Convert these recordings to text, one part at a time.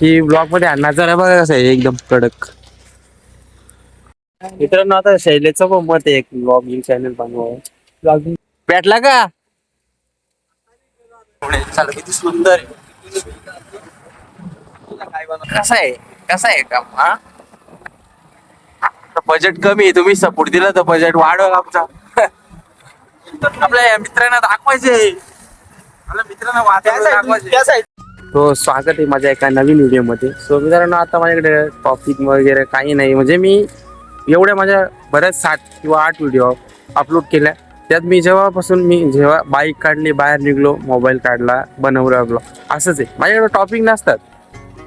की ब्लॉग मध्ये नजारा बघा कसा आहे एकदम कडक. मित्रांनो आता शैलेचं पण मत आहे एक ब्लॉगिंग चॅनल बनवावं. ब्लॉगिंग भेटला का चालू किती सुंदर आहे. कसा आहे कसा आहे काम हा. बजेट कमी आहे तुम्ही सपोर्ट दिला तर बजेट वाढव आमचा. आपल्या मित्रांना दाखवायचे आपल्या मित्रांना दाखवायचे. तो स्वागत आहे माझ्या एका नवीन व्हिडिओ मध्ये. सो मित्रांनो आता माझ्याकडे टॉपिक वगैरे काही नाही. म्हणजे मी एवढ्या माझ्या बऱ्याच 7 किंवा 8 व्हिडिओ अपलोड केल्या. त्यात मी जेव्हा बाईक काढली बाहेर निघलो मोबाईल काढला बनवला ब्लॉग असंच आहे. माझ्याकडे टॉपिक नसतात.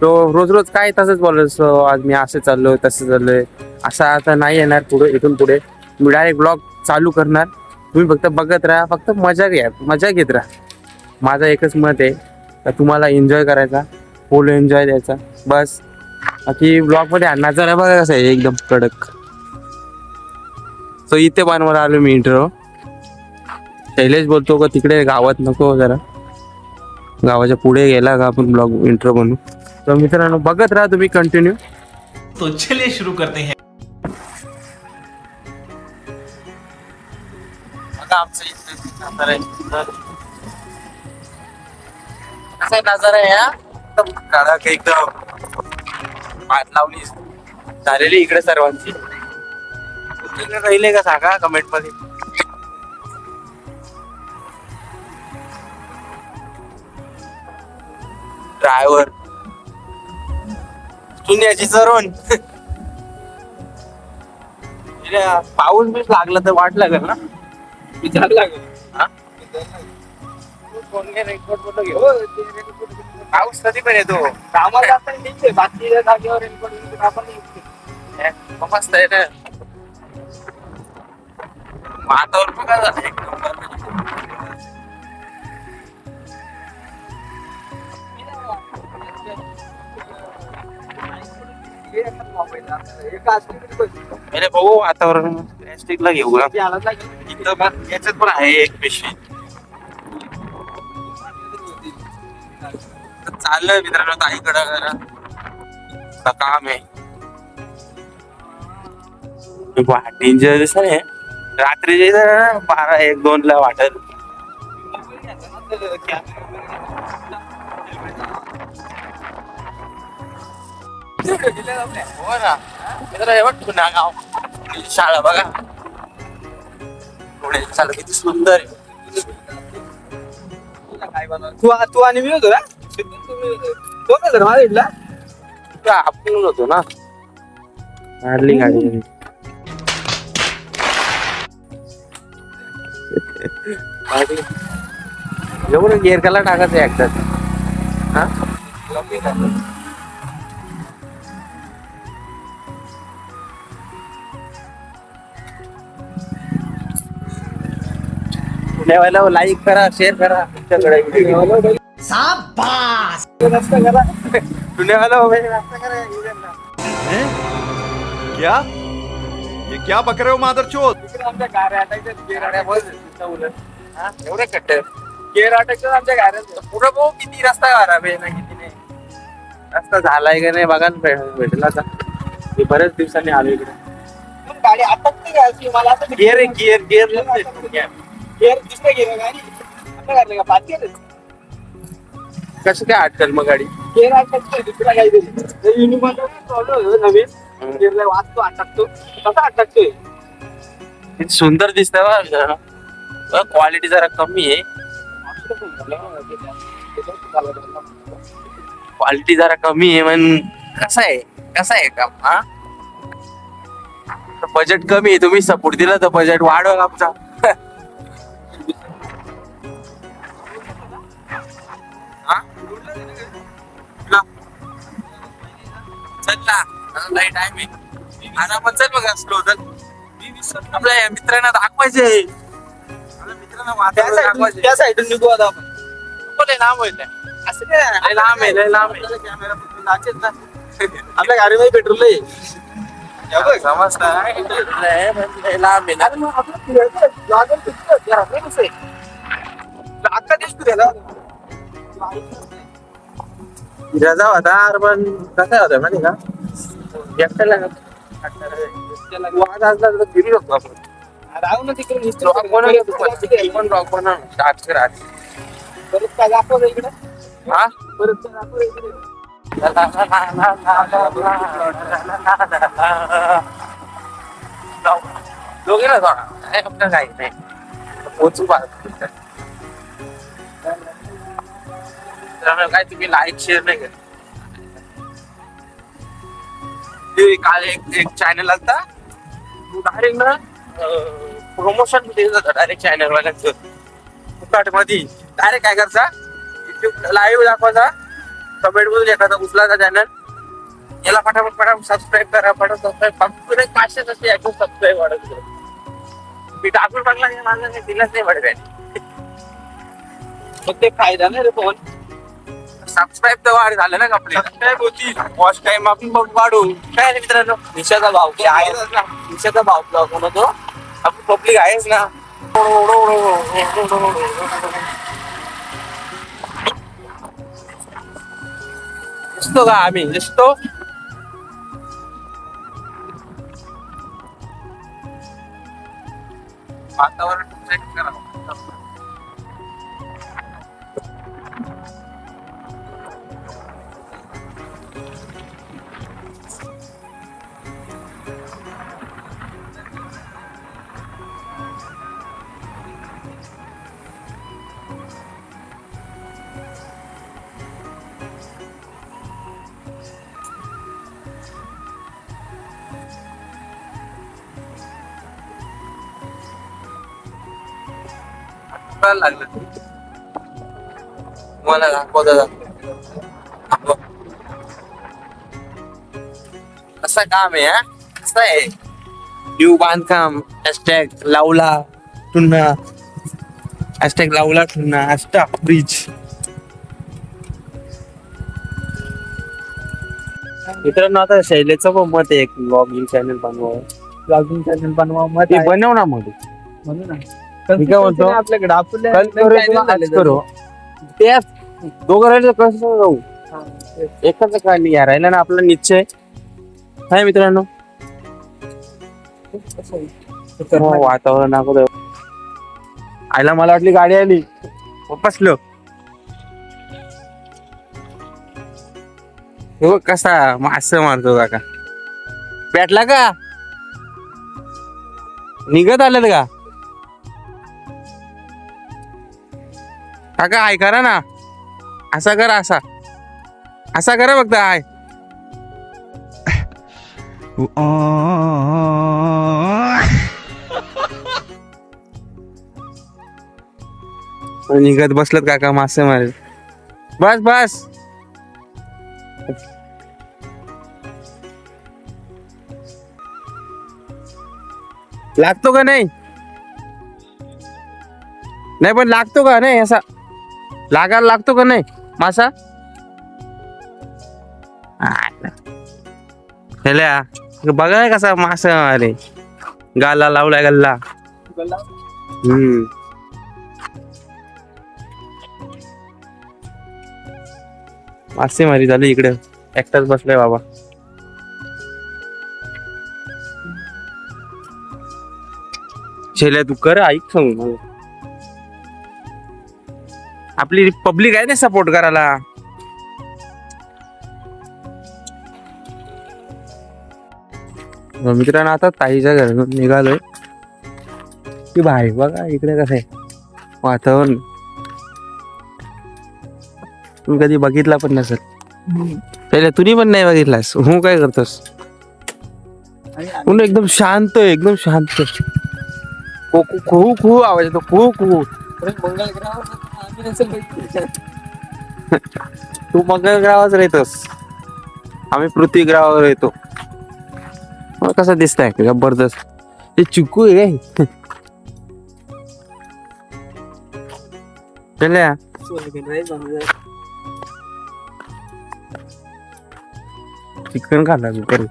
तो रोज रोज काय तसंच बोलायचो आज मी असं चाललोय तसं चाललोय असं आता नाही येणार. पुढे इथून पुढे मी डायरेक्ट ब्लॉग चालू करणार. तुम्ही फक्त बघत राहा फक्त मजा घेत राहा. माझं एकच मत आहे तर तुम्हाला एन्जॉय करायचा फुल एन्जॉय द्यायचा बस. बाकी ब्लॉग मध्ये नजारा बघा कसं आहे एकदम कडक. सो इथे बनवायला आलो मी इंट्रो. शैलेश बोलतो का तिकडे गावात नको जरा गावाच्या पुढे गेला का आपण ब्लॉग इंट्रो बनवू. तर मित्रांनो बघत राहा तुम्ही कंटिन्यू. तो चलिए शुरू करते हैं. आता आमचं इथे नजारा आहे. कसा नजारा आहे हा एकदम कडक एकदम. वाट लावली झालेली इकडे सर्वांची. इकडे राहिले का सांगा कमेंट मध्ये. ड्रायव्हर चुन्याची चरण. पाऊस बीस लागला तर वाट लागेल ना विचार लागेल. पाऊस कधी पण येतो कामाला बाकी जागेवर मस्त आहे ना. वातावरण बघा झालं पहिले बघू वातावरण. प्लॅस्टिकला घेऊ याच्यात पण आहे एक पिशवी. चाललंय मित्रांनो ताईकडं काम आहे. डेंजर दिसत नाही रात्री 12-1-2 ला वाटेल. हो ना पुन्हा गाव शाळा बघा पुढे चालू किती सुंदर आहे. तू आणि मी होतो ना माझ्या आपण होतो ना मारली गाडी. एवढं गेअर कला टाकायचं एकदाच हा. पुण्यावाला लाईक करा शेअर करा तुमच्याकडे. शाबाश. पुण्यावाला नाश्ता करा. क्या ये क्या बक रहे हो मादरचोद. आमच्या गाड्या एवढे कट्टर गेअर अटॅक आमच्या गाड्या पुढं भाऊ किती रस्ता खराब आहे ना किती नाही. रस्ता झालाय का नाही बघा भेटला आता. मी बऱ्याच दिवसांनी आलो इकडे. गाडी अटकते घ्यायची मला आता गिअर गिअर गिअर गेअर दुसऱ्या गेअर गाडी आपल्या गाडीला का पाच गेअर कसं काय अटकल मग गाडी. गेअर अटकतोय दुसऱ्या काहीतरी युनिफॉर्म चालू नवीन गेअरला वाचतो अटकतो कसा अटकतोय. किती सुंदर दिसत क्वालिटी जरा कमी आहे. क्वालिटी जरा कमी आहे पण कसं आहे काम हा. बजेट कमी आहे तुम्ही सपोर्ट दिला तर बजेट वाढव आमचा. चल ना नाही टाइम आहे आता पण चल बघा स्लो चल. आपल्या मित्रांना दाखवायचे आपल्या मित्रांना दाखवायचे. त्या साईडून निघू आता आपण. लय लांब होईल असं काय लय लांब आहे लय लांब आहे. कॅमेरा नाचेल ना आपल्या गाडीमध्ये पेट्रोल आहे समजतं लय लांब आहे ना. अक्का दिसतो त्याला रजा होता पण कसा होता माहिती का एकट्याला वाद असला तर फिरू शकतो आपण राहू ना तिकडे पण ब्लॉग बनव स्टार्ट करा परत काय दाखव इकडे हा परत काय दाखव इकडे दोघे ना थोडा काही नाही पोचू पाहत काय तुम्ही लाईक शेअर नाही करत काल एक चॅनल आता तू डायरेक्ट ना प्रमोशन देत होता डायरेक्ट चॅनल वाल्याचं फुकाट मध्ये डायरेक्ट काय करता युट्यूब लाईव्ह दाखवायचा कमेंट मधून एखादा उचलाचा चॅनल याला फटाफट सबस्क्राईब करा सबस्क्राईब फक्त 500 सबस्क्राईब वाढत मी टाकून टाकला माझं नाही दिलाच नाही वाढत मग ते फायदा नाही रे फोन सबस्क्राईब तर वाढ झालं ना आपली सबस्क्राईब होती वॉच टाइम आपण बघ वाढू काय रे मित्रांनो निशाचा भाव की आहेच ना निशाचा भाव ब्लॉग म्हणतो आपण पब्लिक आहेच ना दिसतो का आम्ही दिसतो वातावरण चेक करा लागलं मला दाखवता असं काम आहे असं आहे न्यू बांधकाम हॅशटॅग लावला पुन्हा हॅशटॅग लावला पुन्हा हॅशटॅग ब्रिज मित्रांनो आता शैलेचं पण मत आहे एक ब्लॉगिंग चॅनल बनवा मत बनव ना मध्ये म्हणून ना मी काय म्हणतो आपल्याकडे करू तेच दोघं राहिले कसं जाऊ एकाच काय नाही राहिला ना आपला निश्चय काय मित्रांनो वातावरण दाखवत आयला मला वाटली गाडी आली बसलो हो कसा मास मारतो काका पेटला का निघत आलं का काका हाय करा ना असा करा असा करा बघता हाय निघत बसलत काका मासे मारे बस लागतो का नाही पण लागतो का नाही असा लागायला लागतो का नाही मासा बघा कसा मासा अरे गाला लावलाय गल्ला मासे मारी झाली इकडे एकटाच बसलाय बाबा शेल्या तू कर ऐक सांगू मला आपली पब्लिक आहे ना सपोर्ट करायला मित्रांनो आता ताईच्या घरातून निघालोय की बाहेर बघा इकडे कसं आहे वातावरण तुम्ही कधी बघितला पण नसेल पहिले तुम्ही पण नाही बघितलास हो काय करतोस एकदम शांत एकदम शांत खूप आवाज येतो खूप मंगल ग्रहावर तू मंगळ ग्रहावर येतोस आम्ही पृथ्वी ग्रहावर येतो कसं दिसतंय जबरदस्त ते चिकू आहे चल्या चिकन खाल्ला तू करू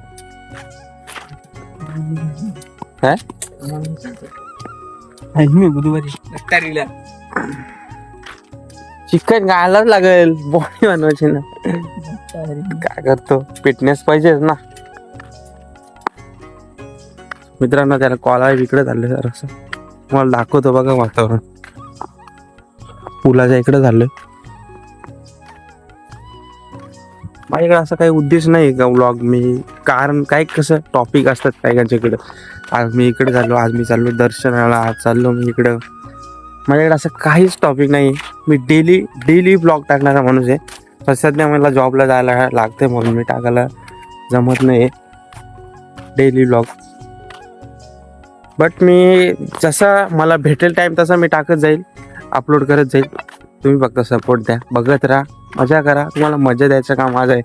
काय मी बुधवारी चिकन खायलाच लागेल बॉडी बनवायची ना काय करतो, फिटनेस पाहिजेच ना मित्रांनो. त्याला कॉल इकडे झालं जर असं मला दाखवतो बघा वातावरण. पुलाच्या इकडे झालंय. माझ्याकडे असं काही उद्देश नाही का व्लॉग मी, कारण काय कसं टॉपिक असतात काहीकांच्याकडे. आज मी इकडे झालो, आज मी चाललो दर्शनाला, आज चाललो मी इकडं. माझ्याकडे असं काहीच टॉपिक नाही. मी डेली ब्लॉग टाकणारा माणूस आहे. पण सध्या मला जॉबला जायला लागते म्हणून मी टाकायला जमत नाही डेली ब्लॉग. बट मी जसा मला भेटेल टाईम तसा मी टाकत जाईल, अपलोड करत जाईल. तुम्ही फक्त सपोर्ट द्या, बघत राहा, मजा करा. तुम्हाला मजा द्यायचं काम माझं आहे.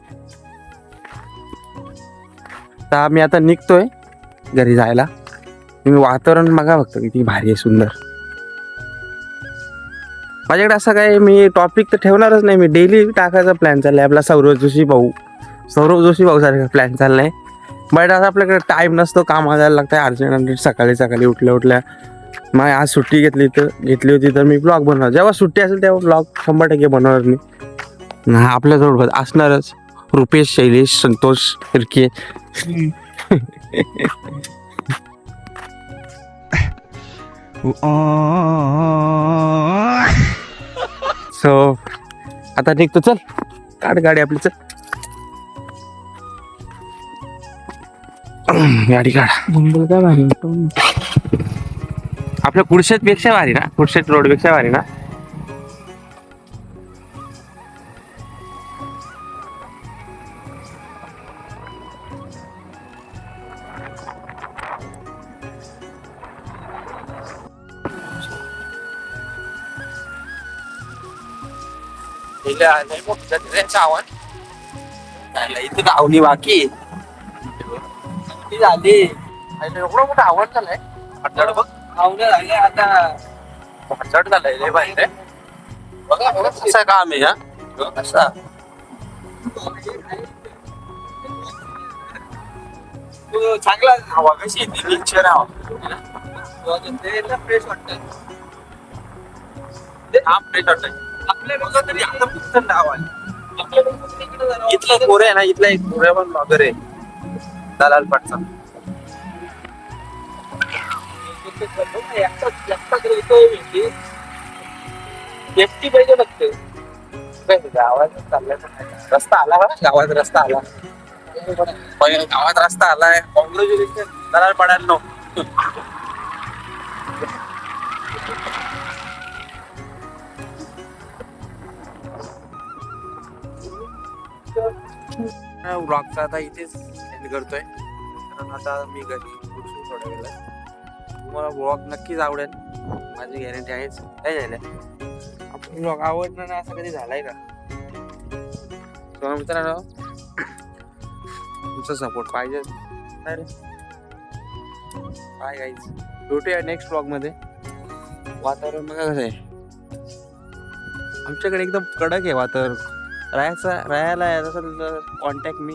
तर मी आता निघतोय घरी जायला. तुम्ही वातावरण बघा फक्त किती भारी आहे, सुंदर. माझ्याकडे असं काय मी टॉपिक तर ठेवणारच नाही. मी डेली टाकायचा प्लॅन चाललाय आपला. सौरव जोशी भाऊ सारखा प्लॅन चाललाय. बट आता आपल्याकडे टाईम नसतो, कामाला जायला लागतं अर्जंट. सकाळी उठल्या मग आज सुट्टी घेतली होती तर मी ब्लॉग बनवणार. जेव्हा सुट्टी असेल तेव्हा ब्लॉग 100% बनवणार मी. आपल्याजवळ असणारच रुपेश, शैलेश, संतोष हिरके. सो आता निघतो, चल काढ गाडी आपली, चल गाडी काढ. मुंबई काय भारी आपल्या कुडशेत पेक्षा भारी ना, कुडशेत रोड पेक्षा भारी ना. आवाज इथे धावणी बाकी झाली. एवढं मोठं आव्हान झालंय. धावण्या झाल्या आता, भाचड झालंय रे बाई रे. बघा कसं काम आहे हा. कसा चांगला हवा कशी येते, नेचर हवा फ्रेश वाटत. फ्रेश वाटत आपल्या बघा तरी आता फक्त नाव आहे. इथलं कोरे आहे ना, इथला एक कोऱ्या पण ब्लॉगर आहे दलाल पाटचा. सेफ्टी पाहिजे फक्त. गावात चाललाय रस्ता आला बघा, गावात रस्ता आला, गावात रस्ता आलाय. कॉंग्रॅच्युलेशन दलाल पाड्यांनो. व्लॉगचा आता इथेच एंड करतोय, कारण आता मी घरी पुढसून थोड्या वेळेला. तुम्हाला व्लॉग नक्कीच आवडेल, माझी गॅरंटी आहेच. काय झालं आपण व्लॉग आवडणार ना असं कधी झालाय का? मित्रांनो तुमचा सपोर्ट पाहिजे. अरे बाय गाईज, भेटूया नेक्स्ट व्लॉग मध्ये. वातावरण बघा कसं आहे आमच्याकडे, एकदम कडक आहे वातावरण. राहायला यायचं असेल तर कॉन्टॅक्ट मी.